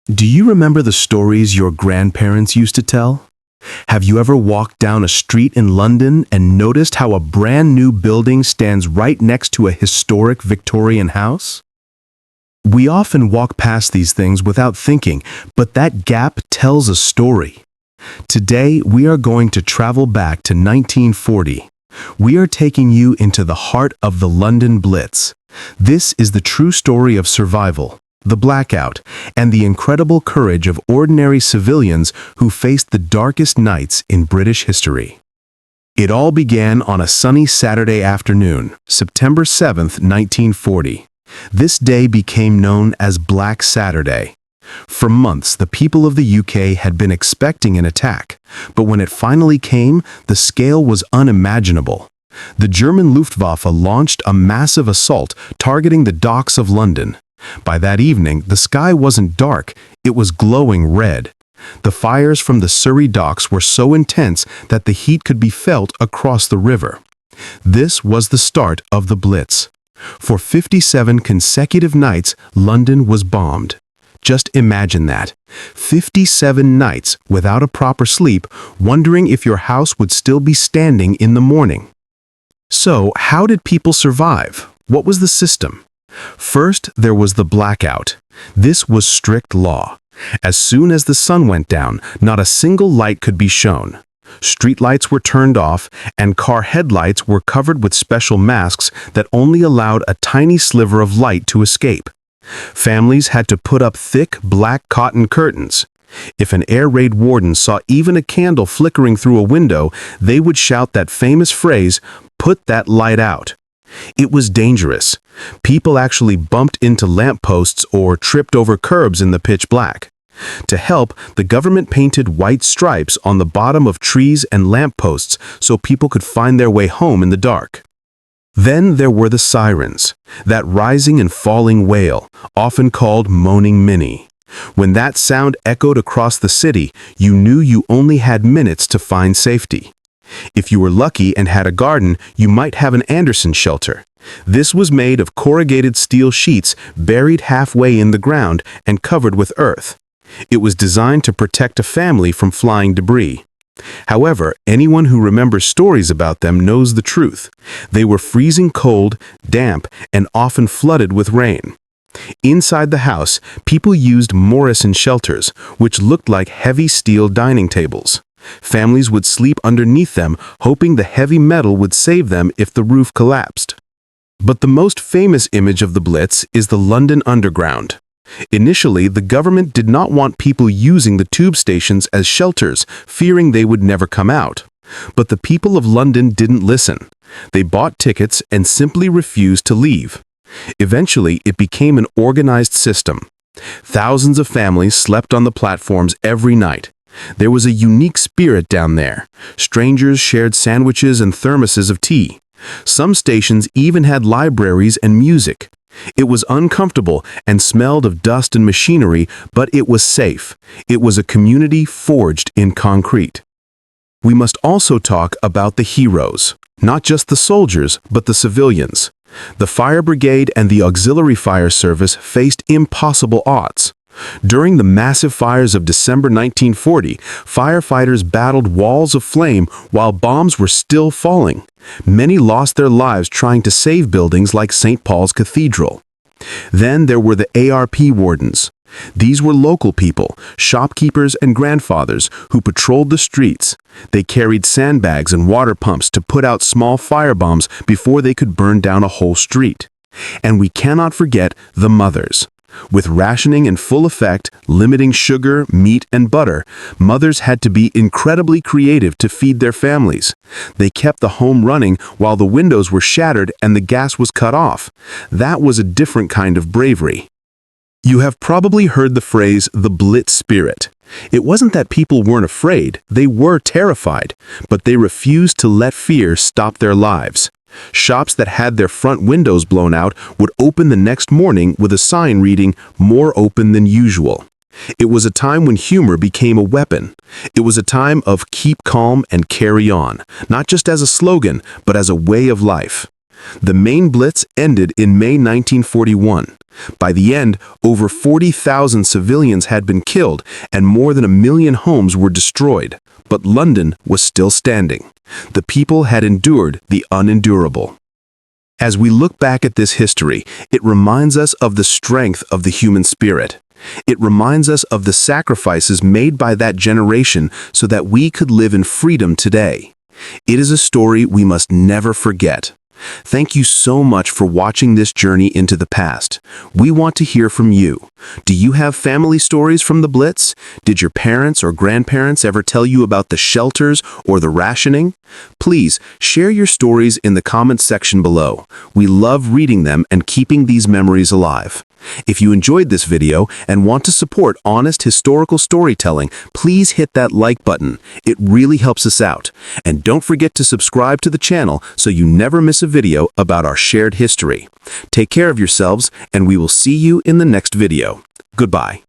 Do you remember the stories your grandparents used to tell? Have you ever walked down a street in London and noticed how a brand new building stands right next to a historic Victorian house? We often walk past these things without thinking, but that gap tells a story. Today, we are going to travel back to 1940. We are taking you into the heart of the London Blitz. This is the true story of survival, the Blackout, and the incredible courage of ordinary civilians who faced the darkest nights in British history. It all began on a sunny Saturday afternoon, September 7th, 1940. This day became known as Black Saturday. For months, the people of the UK had been expecting an attack, but when it finally came, the scale was unimaginable. The German Luftwaffe launched a massive assault targeting the docks of London. By that evening, the sky wasn't dark, it was glowing red. The fires from the Surrey docks were so intense that the heat could be felt across the river. This was the start of the Blitz. For 57 consecutive nights, London was bombed. Just imagine that. 57 nights without a proper sleep, wondering if your house would still be standing in the morning. So, how did people survive? What was the system? First, there was the blackout. This was strict law. As soon as the sun went down, not a single light could be shown. Streetlights were turned off, and car headlights were covered with special masks that only allowed a tiny sliver of light to escape. Families had to put up thick black cotton curtains. If an air raid warden saw even a candle flickering through a window, they would shout that famous phrase, "Put that light out." It was dangerous. People actually bumped into lampposts or tripped over curbs in the pitch black. To help, the government painted white stripes on the bottom of trees and lampposts so people could find their way home in the dark. Then there were the sirens, that rising and falling wail, often called moaning Minnie. When that sound echoed across the city, you knew you only had minutes to find safety. If you were lucky and had a garden, you might have an Anderson shelter. This was made of corrugated steel sheets buried halfway in the ground and covered with earth. It was designed to protect a family from flying debris. However, anyone who remembers stories about them knows the truth. They were freezing cold, damp, and often flooded with rain. Inside the house, people used Morrison shelters, which looked like heavy steel dining tables. Families would sleep underneath them, hoping the heavy metal would save them if the roof collapsed. But the most famous image of the Blitz is the London Underground. Initially, the government did not want people using the tube stations as shelters, fearing they would never come out. But the people of London didn't listen. They bought tickets and simply refused to leave. Eventually, it became an organized system. Thousands of families slept on the platforms every night. There was a unique spirit down there. Strangers shared sandwiches and thermoses of tea. Some stations even had libraries and music. It was uncomfortable and smelled of dust and machinery, but it was safe. It was a community forged in concrete. We must also talk about the heroes, not just the soldiers, but the civilians. The fire brigade and the auxiliary fire service faced impossible odds. During the massive fires of December 1940, firefighters battled walls of flame while bombs were still falling. Many lost their lives trying to save buildings like St. Paul's Cathedral. Then there were the ARP wardens. These were local people, shopkeepers and grandfathers who patrolled the streets. They carried sandbags and water pumps to put out small firebombs before they could burn down a whole street. And we cannot forget the mothers. With rationing in full effect, limiting sugar, meat, and butter, mothers had to be incredibly creative to feed their families. They kept the home running while the windows were shattered and the gas was cut off. That was a different kind of bravery. You have probably heard the phrase, the Blitz spirit. It wasn't that people weren't afraid, they were terrified, but they refused to let fear stop their lives. Shops that had their front windows blown out would open the next morning with a sign reading, "More open than usual." It was a time when humor became a weapon. It was a time of keep calm and carry on, not just as a slogan, but as a way of life. The main Blitz ended in May 1941. By the end, over 40,000 civilians had been killed and more than 1 million homes were destroyed. But London was still standing. The people had endured the unendurable. As we look back at this history, it reminds us of the strength of the human spirit. It reminds us of the sacrifices made by that generation so that we could live in freedom today. It is a story we must never forget. Thank you so much for watching this journey into the past. We want to hear from you. Do you have family stories from the Blitz? Did your parents or grandparents ever tell you about the shelters or the rationing? Please share your stories in the comments section below. We love reading them and keeping these memories alive. If you enjoyed this video and want to support honest historical storytelling, please hit that like button. It really helps us out. And don't forget to subscribe to the channel so you never miss a video about our shared history. Take care of yourselves, and we will see you in the next video. Goodbye.